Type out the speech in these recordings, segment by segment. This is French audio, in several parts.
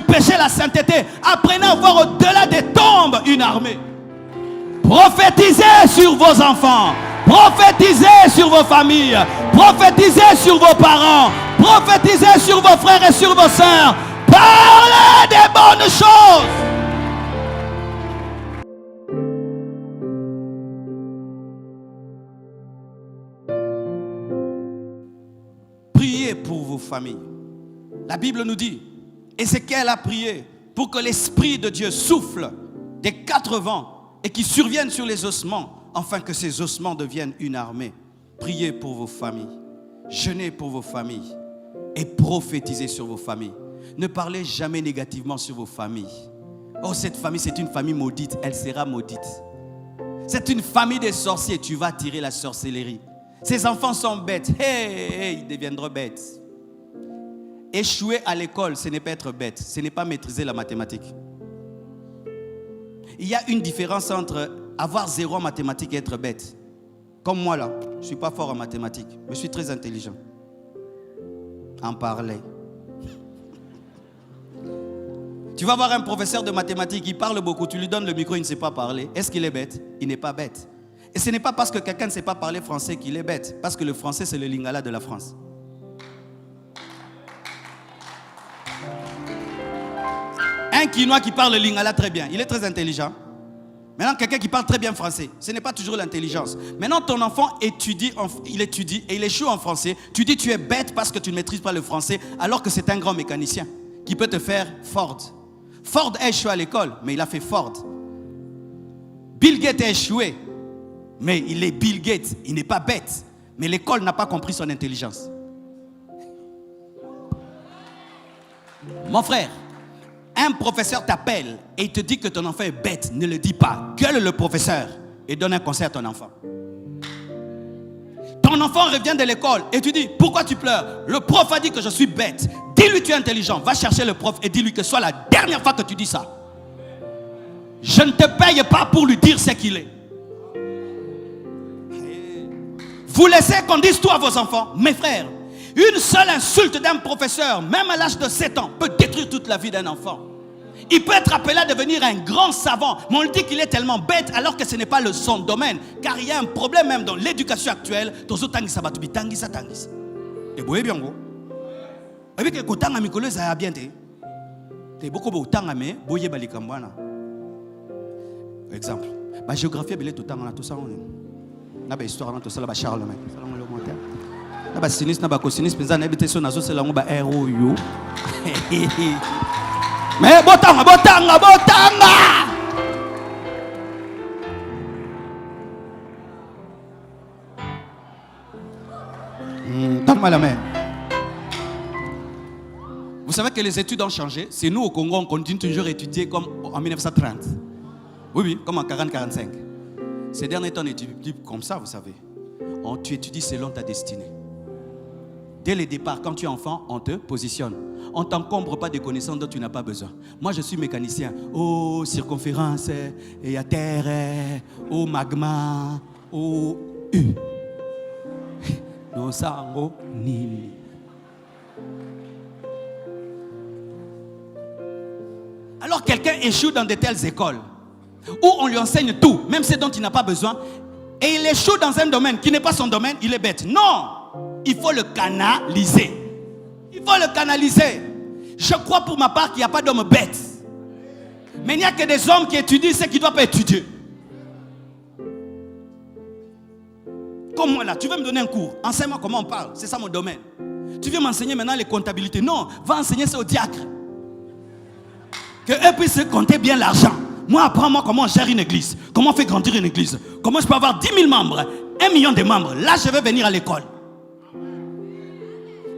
péché, la sainteté. Apprenez à voir au-delà des tombes une armée. Prophétisez sur vos enfants. Prophétisez sur vos familles. Prophétisez sur vos parents. Prophétisez sur vos frères et sur vos sœurs. Parlez des bonnes choses. Priez pour vos familles. La Bible nous dit, Ézéchiel a prié pour que l'Esprit de Dieu souffle des 4 vents et qu'il survienne sur les ossements, afin que ces ossements deviennent une armée. Priez pour vos familles, jeûnez pour vos familles et prophétisez sur vos familles. Ne parlez jamais négativement sur vos familles. Oh, cette famille, c'est une famille maudite, elle sera maudite. C'est une famille de sorciers, tu vas tirer la sorcellerie. Ces enfants sont bêtes, ils deviendront bêtes. Échouer à l'école, ce n'est pas être bête, ce n'est pas maîtriser la mathématique. Il y a une différence entre avoir 0 en mathématiques et être bête. Comme moi là, je ne suis pas fort en mathématiques, mais je suis très intelligent. En parler. Tu vas voir un professeur de mathématiques, il parle beaucoup, tu lui donnes le micro, il ne sait pas parler. Est-ce qu'il est bête? Il n'est pas bête. Et ce n'est pas parce que quelqu'un ne sait pas parler français qu'il est bête, parce que le français c'est le lingala de la France. Un Quinois qui parle le lingala très bien, il est très intelligent. Maintenant, quelqu'un qui parle très bien français, ce n'est pas toujours l'intelligence. Maintenant, ton enfant étudie et il échoue en français. Tu dis tu es bête parce que tu ne maîtrises pas le français, alors que c'est un grand mécanicien qui peut te faire Ford. Ford a échoué à l'école, mais il a fait Ford. Bill Gates a échoué, mais il est Bill Gates. Il n'est pas bête, mais l'école n'a pas compris son intelligence. Mon frère, un professeur t'appelle et il te dit que ton enfant est bête. Ne le dis pas. Gueule le professeur et donne un conseil à ton enfant. Ton enfant revient de l'école et tu dis, pourquoi tu pleures? Le prof a dit que je suis bête. Dis-lui tu es intelligent. Va chercher le prof et dis-lui que ce soit la dernière fois que tu dis ça. Je ne te paye pas pour lui dire ce qu'il est. Vous laissez qu'on dise tout à vos enfants. Mes frères, une seule insulte d'un professeur, même à l'âge de 7 ans, peut détruire toute la vie d'un enfant. Il peut être appelé à devenir un grand savant, mais on lui dit qu'il est tellement bête alors que ce n'est pas son domaine. Car il y a un problème même dans l'éducation actuelle. Et vous voyez bien, vous. Avec le côté de Mikolo, ça a bien été. C'est beaucoup de temps, mais vous voyez bien. Exemple, la géographie, elle est tout le temps, tout ça. La histoire, tout ça, la Charlemagne. Na sinistre na bacosiniste penza na habité sur nazo c'est la ngoba héros yo. Mais botanga. Donne-moi la main. Vous savez que les études ont changé. C'est nous au Congo, on continue toujours à étudier comme en 1930. Oui, comme en 40-45. Ces derniers temps, on étudie comme ça, vous savez. Tu étudies selon ta destinée. Dès le départ, quand tu es enfant, on te positionne. On ne t'encombre pas de connaissances dont tu n'as pas besoin. Moi, je suis mécanicien. Oh, circonférence, et à terre, oh, magma, oh, U. No sango, ni. Alors, quelqu'un échoue dans de telles écoles où on lui enseigne tout, même ce dont il n'a pas besoin, et il échoue dans un domaine qui n'est pas son domaine, il est bête. Non! Il faut le canaliser. Il faut le canaliser. Je crois pour ma part qu'il n'y a pas d'homme bête. Mais il n'y a que des hommes qui étudient ce qu'ils ne doivent pas étudier. Comme moi là, tu veux me donner un cours. Enseigne-moi comment on parle. C'est ça mon domaine. Tu veux m'enseigner maintenant les comptabilités. Non, va enseigner ça aux diacres. Qu'eux puissent compter bien l'argent. Moi, apprends-moi comment on gère une église. Comment on fait grandir une église. Comment je peux avoir 10 000 membres, 1 million de membres. Là, je vais venir à l'école.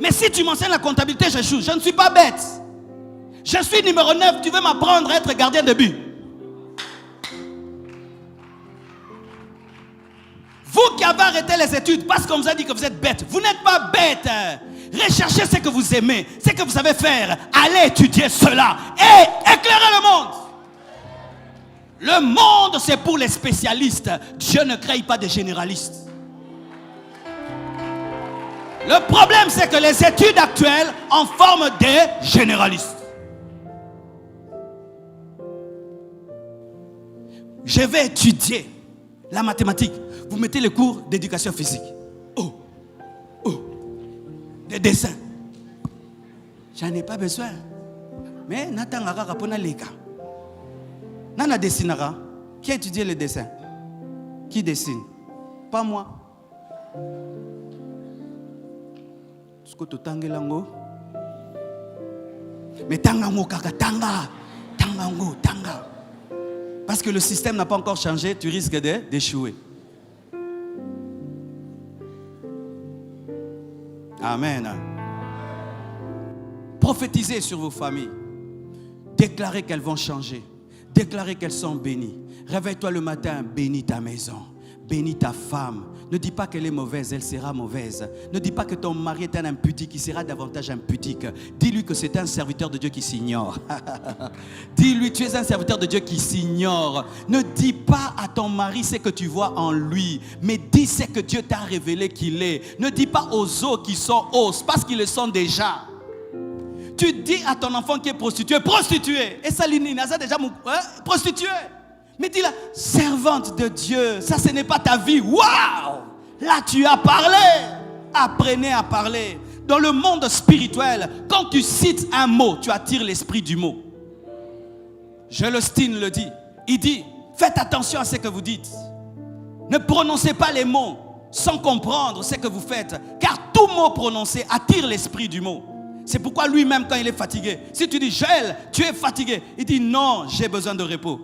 Mais si tu m'enseignes la comptabilité, j'échoue. Je ne suis pas bête. Je suis numéro 9. Tu veux m'apprendre à être gardien de but. Vous qui avez arrêté les études parce qu'on vous a dit que vous êtes bête. Vous n'êtes pas bête. Recherchez ce que vous aimez, ce que vous savez faire. Allez étudier cela et éclairez le monde. Le monde, c'est pour les spécialistes. Dieu ne crée pas des généralistes. Le problème, c'est que les études actuelles en forment des généralistes. Je vais étudier la mathématique. Vous mettez les cours d'éducation physique. Oh, des dessins. J'en ai pas besoin. Mais Natangara rapona lega. Nana dessinera. Qui a étudié le dessin? Qui dessine? Pas moi. Mais tangango kaka tanga. Parce que le système n'a pas encore changé, tu risques d'échouer. Amen. Prophétisez sur vos familles. Déclarez qu'elles vont changer. Déclarez qu'elles sont bénies. Réveille-toi le matin, bénis ta maison. Bénis ta femme. Ne dis pas qu'elle est mauvaise, elle sera mauvaise. Ne dis pas que ton mari est un impudique, il sera davantage impudique. Dis-lui que c'est un serviteur de Dieu qui s'ignore. Dis-lui, tu es un serviteur de Dieu qui s'ignore. Ne dis pas à ton mari ce que tu vois en lui, mais dis ce que Dieu t'a révélé qu'il est. Ne dis pas aux os qui sont os, parce qu'ils le sont déjà. Tu dis à ton enfant qui est prostituée. Et ça, Nasa déjà prostituée. Mais dis-la, servante de Dieu, ça ce n'est pas ta vie. Waouh! Là tu as parlé. Apprenez à parler. Dans le monde spirituel, quand tu cites un mot, tu attires l'esprit du mot. Joel Osteen le dit. Il dit, faites attention à ce que vous dites. Ne prononcez pas les mots sans comprendre ce que vous faites. Car tout mot prononcé attire l'esprit du mot. C'est pourquoi lui-même, quand il est fatigué, si tu dis, Joël, tu es fatigué, il dit, non, j'ai besoin de repos.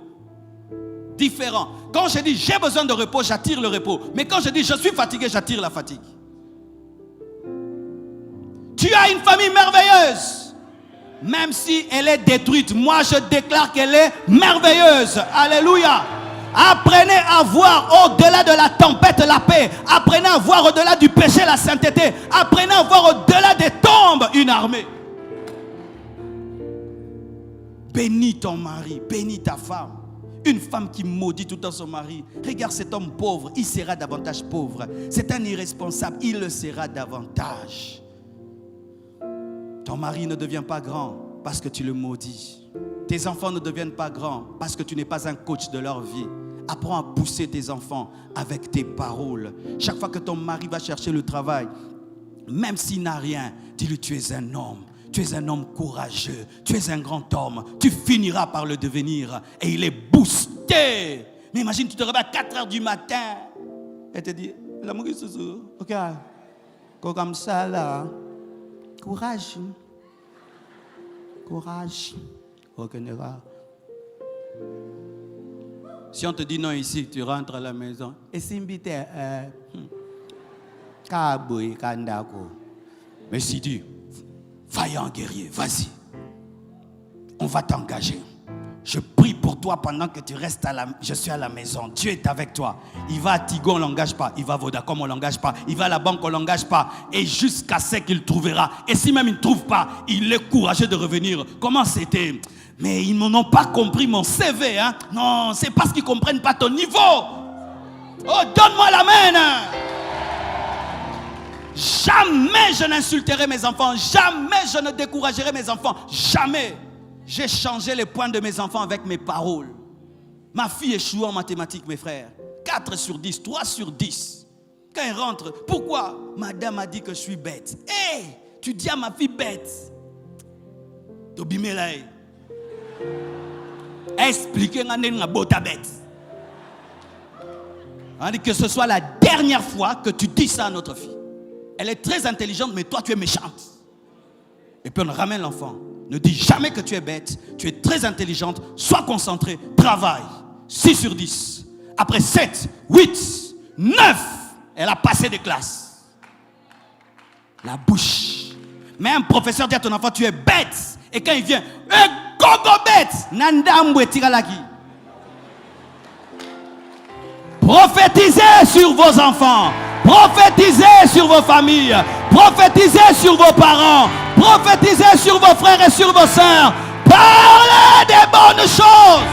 Différent. Quand je dis j'ai besoin de repos, j'attire le repos. Mais quand je dis je suis fatigué, j'attire la fatigue. Tu as une famille merveilleuse. Même si elle est détruite, moi je déclare qu'elle est merveilleuse. Alléluia. Apprenez à voir au-delà de la tempête la paix. Apprenez à voir au-delà du péché la sainteté. Apprenez à voir au-delà des tombes une armée. Bénis ton mari, bénis ta femme. Une femme qui maudit tout le temps son mari. Regarde cet homme pauvre, il sera davantage pauvre. C'est un irresponsable, il le sera davantage. Ton mari ne devient pas grand parce que tu le maudis. Tes enfants ne deviennent pas grands parce que tu n'es pas un coach de leur vie. Apprends à pousser tes enfants avec tes paroles. Chaque fois que ton mari va chercher le travail, même s'il n'a rien, dis-lui tu es un homme. Tu es un homme courageux, tu es un grand homme, tu finiras par le devenir. Et il est boosté. Mais imagine, tu te réveilles à 4 heures du matin et te dis, l'amour est sous, ok, comme ça là, courage, ok, si on te dit non ici, tu rentres à la maison. Et si mais si tu vaillant guerrier, vas-y. On va t'engager. Je prie pour toi pendant que tu restes je suis à la maison. Dieu est avec toi. Il va à Tigo, on ne l'engage pas. Il va à Vodacom, on ne l'engage pas. Il va à la banque, on ne l'engage pas. Et jusqu'à ce qu'il trouvera. Et si même il ne trouve pas, il est courageux de revenir. Comment c'était? Mais ils n'ont pas compris mon CV. Hein? Non, c'est parce qu'ils ne comprennent pas ton niveau. Oh, donne-moi la main. Jamais je n'insulterai mes enfants. Jamais je ne découragerai mes enfants. Jamais. J'ai changé les points de mes enfants avec mes paroles. Ma fille échoue en mathématiques, mes frères. 4 sur 10, 3 sur 10. Quand elle rentre, pourquoi? Madame a dit que je suis bête. Hé, tu dis à ma fille bête. Tobimelaï. Expliquez-moi une bota bête. On dit que ce soit la dernière fois que tu dis ça à notre fille. Elle est très intelligente, mais toi, tu es méchante. Et puis on ramène l'enfant. Ne dis jamais que tu es bête. Tu es très intelligente. Sois concentré. Travaille. 6 sur 10. Après 7, 8, 9, elle a passé des classes. La bouche. Mais un professeur dit à ton enfant, tu es bête. Et quand il vient, gogo bête. Nandambwe tiralaki. Prophétisez sur vos enfants. Prophétisez sur vos familles. Prophétisez sur vos parents. Prophétisez sur vos frères et sur vos sœurs. Parlez des bonnes choses.